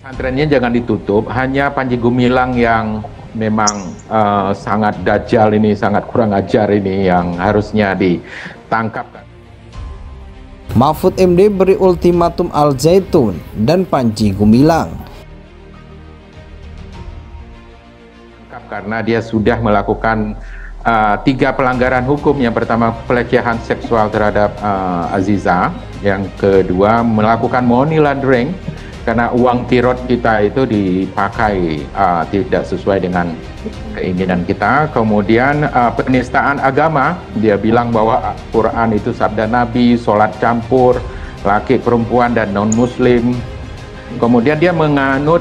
Pesantrennya jangan ditutup, hanya Panji Gumilang yang memang sangat dajjal ini, sangat kurang ajar ini yang harusnya ditangkap. Mahfud MD beri ultimatum Al Zaitun dan Panji Gumilang. Karena dia sudah melakukan 3 pelanggaran hukum. Yang pertama, pelecehan seksual terhadap Aziza. Yang kedua, melakukan money laundering karena uang tirot kita itu dipakai tidak sesuai dengan keinginan kita. Kemudian penistaan agama, dia bilang bahwa Quran itu sabda Nabi, sholat campur, laki perempuan dan non muslim. Kemudian dia menganut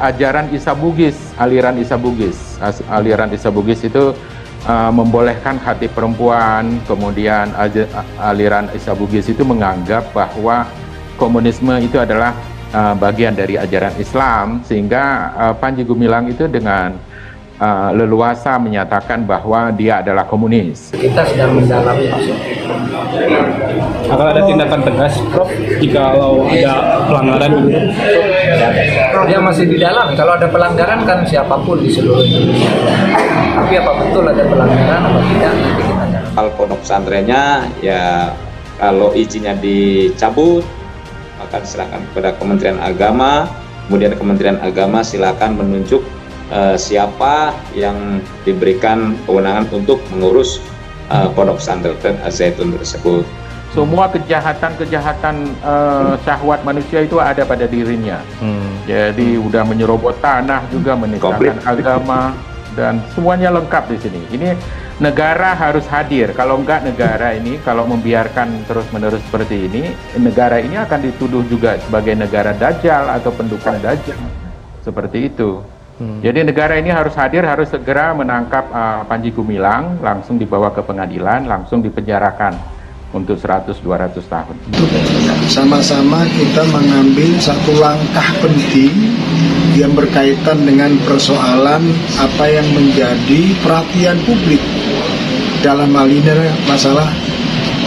ajaran Isa Bugis, aliran Isa Bugis. Aliran Isa Bugis itu membolehkan hati perempuan. Kemudian aliran Isa Bugis itu menganggap bahwa komunisme itu adalah bagian dari ajaran Islam, sehingga Panji Gumilang itu dengan leluasa menyatakan bahwa dia adalah komunis. Kita sedang mendalami. Akan ada tindakan tegas, Prof, jikalau ada pelanggaran gitu? Dia masih di dalam. Kalau ada pelanggaran kan siapapun di seluruh Indonesia. Tapi apa betul ada pelanggaran atau tidak, nanti kita dalam. Hal pondok pesantrennya ya, kalau izinnya dicabut maka diserahkan kepada Kementerian Agama. Kemudian Kementerian Agama silakan menunjuk siapa yang diberikan kewenangan untuk mengurus pondok pesantren Al-Zaitun tersebut. Semua kejahatan syahwat manusia itu ada pada dirinya. Jadi udah menyerobot tanah juga, menistakan agama, dan semuanya lengkap di sini. Ini negara harus hadir. Kalau enggak, negara ini kalau membiarkan terus-menerus seperti ini, negara ini akan dituduh juga sebagai negara dajjal atau pendukung dajjal. Seperti itu. Jadi negara ini harus hadir, harus segera menangkap Panji Gumilang, langsung dibawa ke pengadilan, langsung dipenjarakan untuk 100-200 tahun. Sama-sama kita mengambil satu langkah penting yang berkaitan dengan persoalan apa yang menjadi perhatian publik dalam hal ini masalah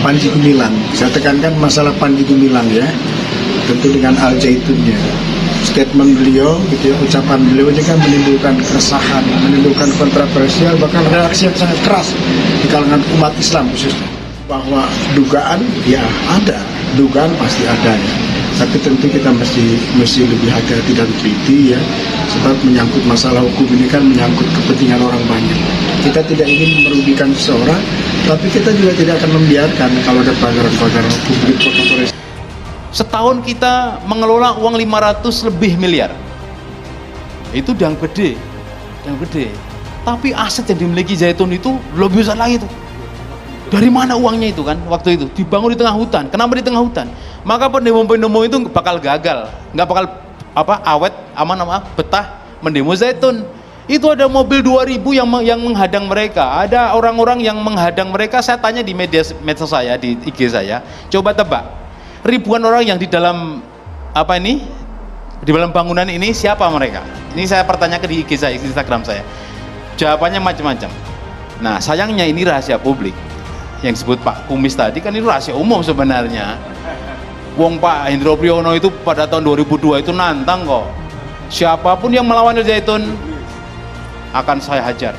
Panji Gumilang. Saya tekankan masalah Panji Gumilang ya, tentu dengan Al Zaitunnya. Statement beliau, gitu ya, ucapan beliau ini kan menimbulkan keresahan, menimbulkan kontroversial, bahkan reaksi yang sangat keras di kalangan umat Islam khususnya. Bahwa dugaan ya ada, dugaan pasti ada ya. Tapi tentu kita mesti lebih hati-hati dan teliti ya, sebab menyangkut masalah hukum ini kan menyangkut kepentingan orang banyak. Kita tidak ingin merugikan seseorang, tapi kita juga tidak akan membiarkan kalau ada pelanggaran-pelanggaran hukum di protokol. Setahun kita mengelola uang 500 lebih miliar. Itu yang gede, Tapi aset yang dimiliki Zaitun itu lebih besar lagi tuh. Dari mana uangnya itu kan waktu itu? Dibangun di tengah hutan. Kenapa di tengah hutan? Maka pendemo-pendemo itu bakal gagal, nggak bakal awet, betah mendemo Zaitun. Itu ada mobil 2000 yang menghadang mereka. Ada orang-orang yang menghadang mereka. Saya tanya di medsos saya, di IG saya. Coba tebak. Ribuan orang yang di dalam di dalam bangunan ini siapa mereka? Ini saya pertanyakan di IG saya, Instagram saya. Jawabannya macam-macam. Nah, sayangnya ini rahasia publik. Yang disebut Pak Kumis tadi kan itu rahasia umum sebenarnya. Wong Pak Hendro Priyono itu pada tahun 2002 itu nantang kok. Siapapun yang melawan Al Zaitun akan saya hajar.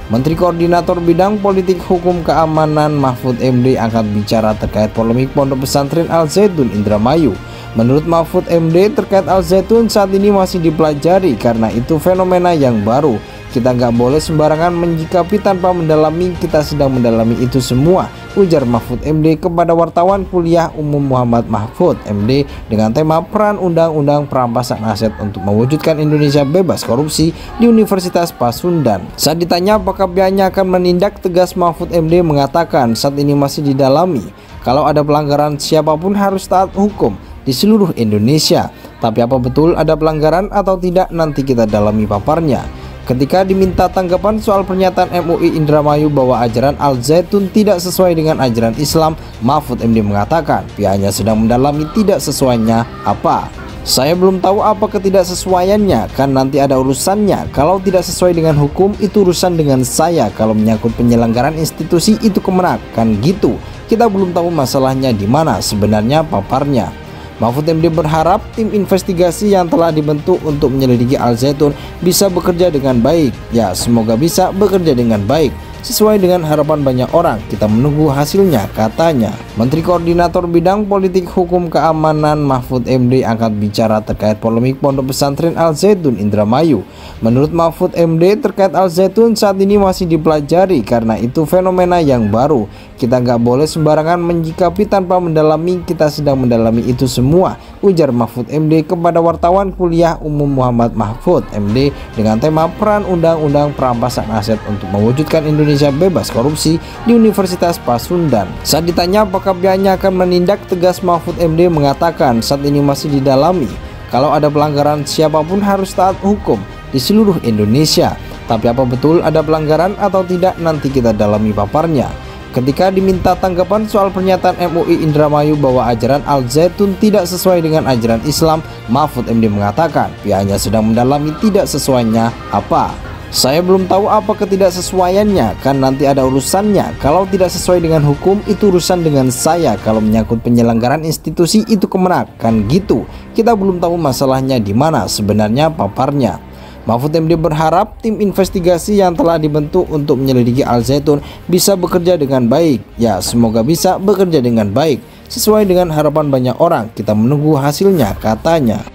Menteri Koordinator Bidang Politik Hukum Keamanan Mahfud MD angkat bicara terkait polemik pondok pesantren Al Zaitun Indramayu. Menurut Mahfud MD, terkait Al Zaitun saat ini masih dipelajari karena itu fenomena yang baru. Kita nggak boleh sembarangan menyikapi tanpa mendalami, kita sedang mendalami itu semua, ujar Mahfud MD kepada wartawan kuliah umum Muhammad Mahfud MD dengan tema peran undang-undang perampasan aset untuk mewujudkan Indonesia bebas korupsi di Universitas Pasundan. Saat ditanya apakah pihaknya akan menindak tegas, Mahfud MD mengatakan saat ini masih didalami. Kalau ada pelanggaran, siapapun harus taat hukum di seluruh Indonesia. Tapi apa betul ada pelanggaran atau tidak, nanti kita dalami paparnya. Ketika diminta tanggapan soal pernyataan MUI Indramayu bahwa ajaran Al Zaitun tidak sesuai dengan ajaran Islam, Mahfud MD mengatakan pihaknya sedang mendalami tidak sesuainya apa. Saya belum tahu apa ketidaksesuaiannya, kan nanti ada urusannya. Kalau tidak sesuai dengan hukum itu urusan dengan saya. Kalau menyangkut penyelenggaraan institusi itu kemenak, kan gitu. Kita belum tahu masalahnya di mana sebenarnya paparnya. Mahfud MD berharap tim investigasi yang telah dibentuk untuk menyelidiki Al Zaitun bisa bekerja dengan baik. Ya, semoga bisa bekerja dengan baik. Sesuai dengan harapan banyak orang, kita menunggu hasilnya, katanya. Menteri Koordinator Bidang Politik Hukum Keamanan Mahfud MD angkat bicara terkait polemik Pondok Pesantren Al Zaitun Indramayu. Menurut Mahfud MD, terkait Al Zaitun saat ini masih dipelajari karena itu fenomena yang baru. Kita nggak boleh sembarangan menyikapi tanpa mendalami, kita sedang mendalami itu semua, ujar Mahfud MD kepada wartawan kuliah umum Muhammad Mahfud MD dengan tema peran Undang-Undang Perampasan Aset untuk mewujudkan Indonesia bebas korupsi di Universitas Pasundan. Saat ditanya apakah pihaknya akan menindak tegas, Mahfud MD mengatakan saat ini masih didalami. Kalau ada pelanggaran, siapapun harus taat hukum di seluruh Indonesia. Tapi apa betul ada pelanggaran atau tidak, nanti kita dalami paparnya. Ketika diminta tanggapan soal pernyataan MUI Indramayu bahwa ajaran Al Zaitun tidak sesuai dengan ajaran Islam, Mahfud MD mengatakan pihaknya sedang mendalami tidak sesuainya apa. Saya belum tahu apa ketidaksesuaiannya, kan nanti ada urusannya. Kalau tidak sesuai dengan hukum, itu urusan dengan saya. Kalau menyangkut penyelenggaraan institusi, itu Kemenak, kan gitu. Kita belum tahu masalahnya di mana sebenarnya, paparnya. Mahfud MD berharap tim investigasi yang telah dibentuk untuk menyelidiki Al Zaitun bisa bekerja dengan baik. Ya, semoga bisa bekerja dengan baik. Sesuai dengan harapan banyak orang, kita menunggu hasilnya, katanya.